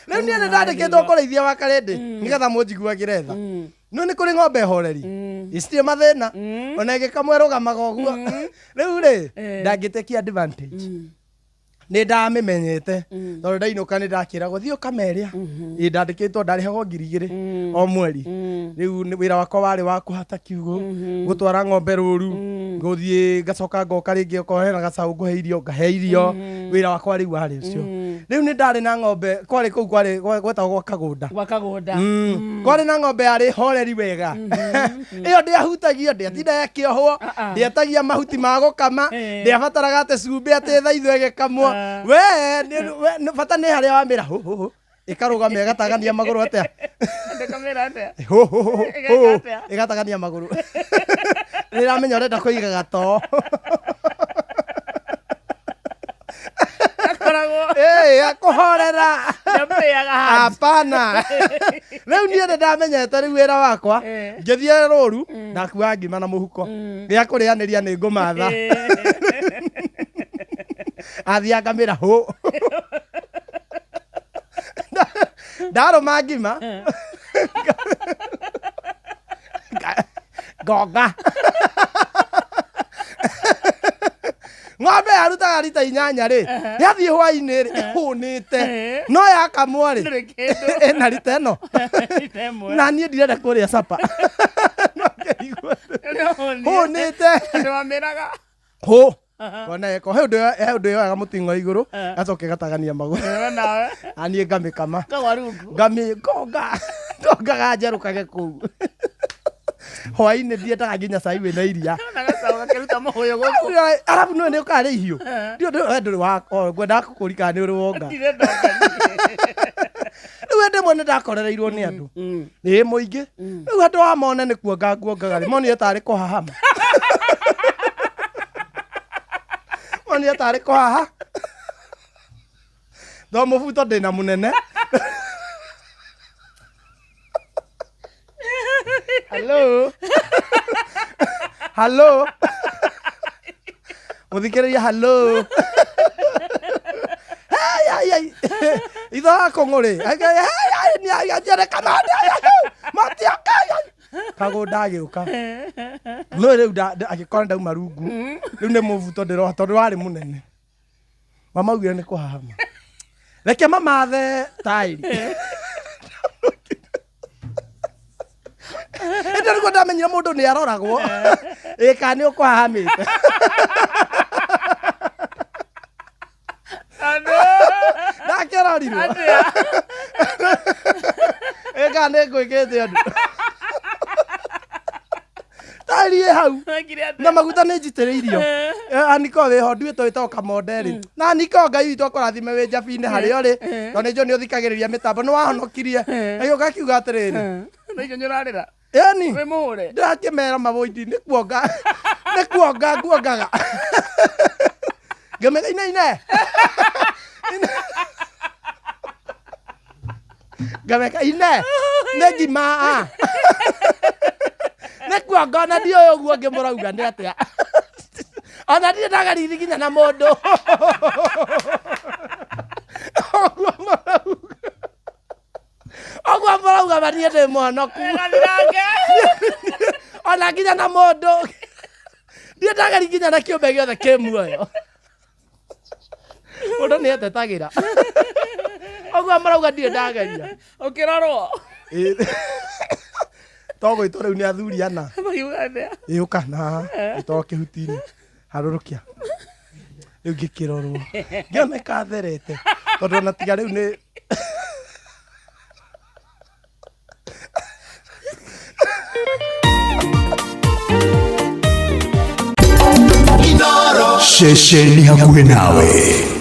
Rĩu niĩ nĩndandĩkĩtwo kũrĩithia wa Karĩndĩ nĩgetha mũnjiguagĩre tha. No nĩ kũrĩ ng'ombe horeri itirĩ mathĩna ona ĩgĩkamwo ĩrũgamaga ũguo. Rĩu rĩ ndangĩtekia advantage nĩ ndamĩmenyete tondũ ndainũka nĩ ndakĩragwo thiĩ ũkamerĩa ndandĩkĩtwo ndarĩhagwo 2,000 o mweri. Rĩu wĩra wakwa warĩ wa kũhata kiugũ gũtwara ng'ombe rũru gũthiĩ ngacoka ngoka rĩngĩ okorwo hena gacaũ ngũhe irio ngahe irio. Wĩra wakwa rĩu warĩ ũcio. Rĩu nĩ ndarĩ na ng'ombe kwarĩ kũu kwarĩ gwetagwo gwa Kagũnda. Kwarĩ na ng'ombe yarĩ horeri wega. Ĩyo ndĩahutagio ndĩatinda yakĩohwo ndĩetagia mahuti ma gũkama ndĩabataraga atĩ cumbĩ atĩ thaithũ ĩgĩkamwo. We bata nĩ harĩa wamĩra ĩkarũgamia ĩgatagania magũrũ atĩa ĩgatagania magũrũ nĩramenya ũrenda kũiga gatoo. Akũhorera hapana. Rĩu niĩ nĩndamenyete rĩu wĩra wakwa ngĩthiĩ rũru ndakuaga ngima na mũhuko gĩa kũrĩanĩria nĩ ngũmatha. Athiaga ngamĩra ndarũma ngima ngonga. Ng'ombe yarutaga rita 8 rĩ yathiĩ hwainĩ rĩ ĩhũnĩte no yakamwo rĩ ĩna rita ĩno na niĩ ndirenda kũrĩa capa hũnĩte ona eko he ũndũ yoyaga mũting'o igũrũ gacoke gatagania magũrũ niĩ ngamĩkama ngongaga njerũkage kũu. Hwainĩ ndiendaga nginya cai wĩna iria arabu nĩwe nĩũkaga rĩ ihiũ ndũrĩ ngwendaga kũkũrika nĩ ũrĩ wonga. Rĩu ndĩmwe nĩndakorereirwo nĩ andũ mũingĩ rĩu andũ wa mone nĩ kuonga nguongaga rĩ monire tarĩ kũhahama monire tarĩ kũhaha no mũbuto ndĩna mũnene. Hello mũthikĩrĩria hello itho akũng'ũrĩ Kagũnda agĩũka no rĩu agĩkora ndauma rungu rĩu nĩ mũbuto ndĩroha tondũ warĩ mũnene. Mamaugire nĩ kũhahama reke mamathe taĩri. Ĩndĩ nĩguo ndamenyire mũndũ nĩ aroragwo ĩka nĩ ũkũhahamĩte. Ndakĩrorirwo ĩka nĩ ngwĩkĩte andũ taĩri ĩ hau na maguta nĩ njitĩrĩirio. Aniko wĩho nduĩtwo wĩtagwo Kamonderi na Aniko Ngai witũ akũrathime wĩ njabinĩ harĩa ũrĩ tondũ nĩnjũĩ nĩ ũthikagĩrĩria mĩtambo nĩwahonokirie. Agĩũka akiuga atĩrĩrĩ yani ndakĩmera mavoindi nĩ kuonga nguongaga ngamega ine ngamega ine nĩ ngima nĩ kuonga ona ndiũĩ ũguo ngĩmũrauga nĩ atĩa ona ndirĩ ndagariri nginya na mũndũ Ogwa mwarauga baniĩ ndĩ mũhonoku ona nginya na mũndũ ndiĩ ndageri nginya na kĩũmbe gĩothe kĩ muoyo mũndũ nĩ etetagĩra ogwa mwarauga ndirĩ ndageria ũkĩrorwo togwĩtwo rĩu nĩ athuri ana ũka na gĩtoo kĩhuti-inĩ harũrũkia rĩu ngĩkĩrorwo ngĩoneka therete tondũ ona tiga rĩu nĩ Shesheni hakuhe nawe.